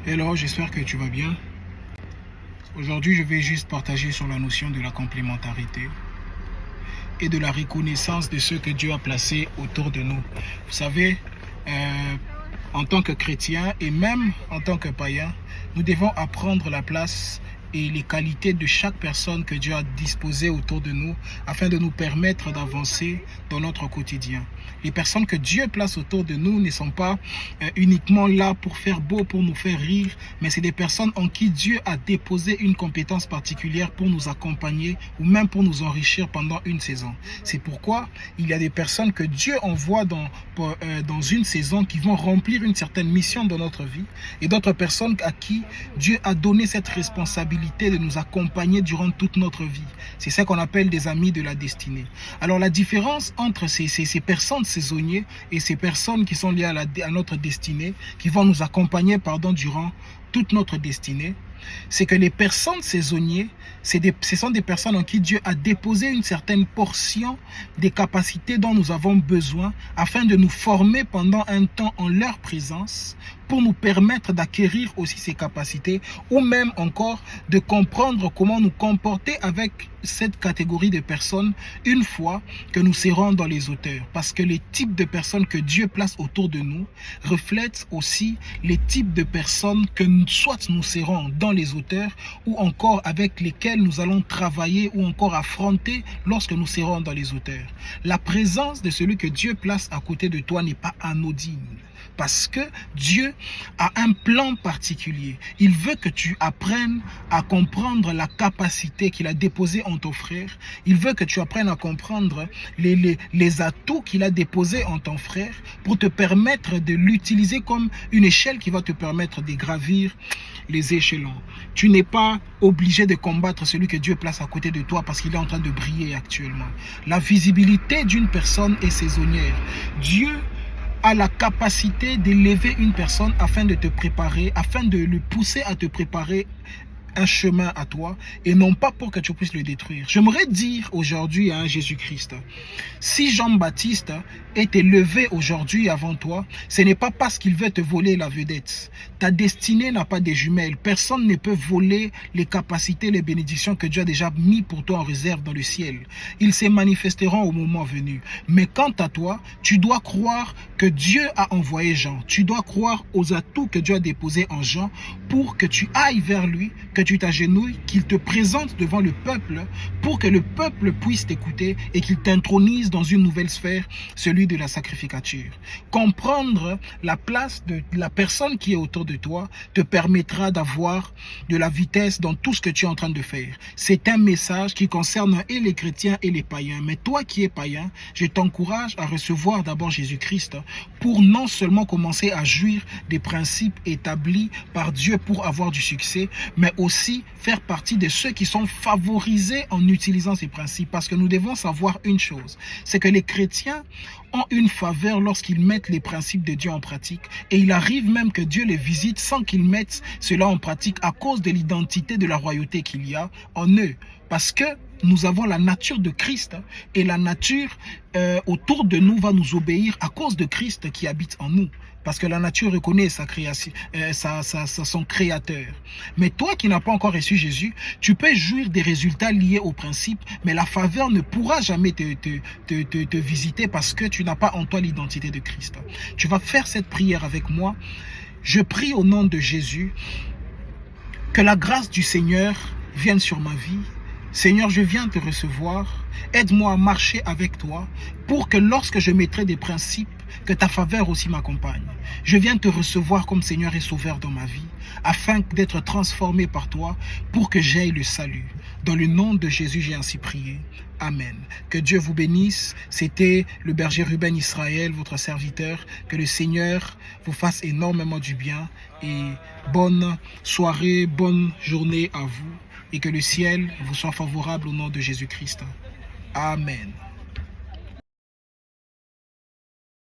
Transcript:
Hello, j'espère que tu vas bien. Aujourd'hui, je vais juste partager sur la notion de la complémentarité et de la reconnaissance de ce que Dieu a placé autour de nous. Vous savez, en tant que chrétien et même en tant que païen, nous devons apprendre la place et les qualités de chaque personne que Dieu a disposée autour de nous afin de nous permettre d'avancer dans notre quotidien. Les personnes que Dieu place autour de nous ne sont pas uniquement là pour faire beau, pour nous faire rire, mais c'est des personnes en qui Dieu a déposé une compétence particulière pour nous accompagner ou même pour nous enrichir pendant une saison. C'est pourquoi il y a des personnes que Dieu envoie dans une saison qui vont remplir une certaine mission dans notre vie et d'autres personnes à qui Dieu a donné cette responsabilité de nous accompagner durant toute notre vie. C'est ça qu'on appelle des amis de la destinée. Alors la différence entre ces personnes saisonnières et ces personnes qui sont liées à notre destinée, qui vont nous accompagner durant toute notre destinée, c'est que les personnes saisonnières, ce sont des personnes en qui Dieu a déposé une certaine portion des capacités dont nous avons besoin afin de nous former pendant un temps en leur présence pour nous permettre d'acquérir aussi ces capacités ou même encore de comprendre comment nous comporter avec cette catégorie de personnes une fois que nous serons dans les hauteurs. Parce que les types de personnes que Dieu place autour de nous reflètent aussi les types de personnes que soit nous serons dans les hauteurs ou encore avec lesquelles nous allons travailler ou encore affronter lorsque nous serons dans les hauteurs. La présence de celui que Dieu place à côté de toi n'est pas anodine. Parce que Dieu a un plan particulier. Il veut que tu apprennes à comprendre la capacité qu'il a déposée en ton frère. Il veut que tu apprennes à comprendre les atouts qu'il a déposés en ton frère pour te permettre de l'utiliser comme une échelle qui va te permettre de gravir les échelons. Tu n'es pas obligé de combattre celui que Dieu place à côté de toi parce qu'il est en train de briller actuellement. La visibilité d'une personne est saisonnière. Dieu a la capacité d'élever une personne afin de te préparer, afin de le pousser à te préparer un chemin à toi et non pas pour que tu puisses le détruire. J'aimerais dire aujourd'hui à Jésus-Christ, si Jean-Baptiste est élevé aujourd'hui avant toi, ce n'est pas parce qu'il veut te voler la vedette. Ta destinée n'a pas de jumelles. Personne ne peut voler les capacités, les bénédictions que Dieu a déjà mis pour toi en réserve dans le ciel. Ils se manifesteront au moment venu. Mais quant à toi, tu dois croire que Dieu a envoyé Jean. Tu dois croire aux atouts que Dieu a déposés en Jean pour que tu ailles vers lui, que tu t'agenouilles, qu'il te présente devant le peuple pour que le peuple puisse t'écouter et qu'il t'intronise dans une nouvelle sphère, celui de la sacrificature. Comprendre la place de la personne qui est autour de toi te permettra d'avoir de la vitesse dans tout ce que tu es en train de faire. C'est un message qui concerne et les chrétiens et les païens. Mais toi qui es païen, je t'encourage à recevoir d'abord Jésus-Christ pour non seulement commencer à jouir des principes établis par Dieu pour avoir du succès, mais aussi faire partie de ceux qui sont favorisés en utilisant ces principes. Parce que nous devons savoir une chose, c'est que les chrétiens ont une faveur lorsqu'ils mettent les principes de Dieu en pratique. Et il arrive même que Dieu les visite sans qu'ils mettent cela en pratique à cause de l'identité de la royauté qu'il y a en eux. Parce que nous avons la nature de Christ et la nature autour de nous va nous obéir à cause de Christ qui habite en nous. Parce que la nature reconnaît sa création, son créateur. Mais toi qui n'as pas encore reçu Jésus, tu peux jouir des résultats liés au principe, mais la faveur ne pourra jamais te visiter parce que tu n'as pas en toi l'identité de Christ. Tu vas faire cette prière avec moi. Je prie au nom de Jésus que la grâce du Seigneur vienne sur ma vie. Seigneur, je viens te recevoir. Aide-moi à marcher avec toi pour que lorsque je mettrai des principes, que ta faveur aussi m'accompagne. Je viens te recevoir comme Seigneur et Sauveur dans ma vie, afin d'être transformé par toi pour que j'aie le salut. Dans le nom de Jésus, j'ai ainsi prié. Amen. Que Dieu vous bénisse. C'était le berger Ruben Israël, votre serviteur. Que le Seigneur vous fasse énormément du bien et bonne soirée, bonne journée à vous. Et que le ciel vous soit favorable au nom de Jésus-Christ. Amen.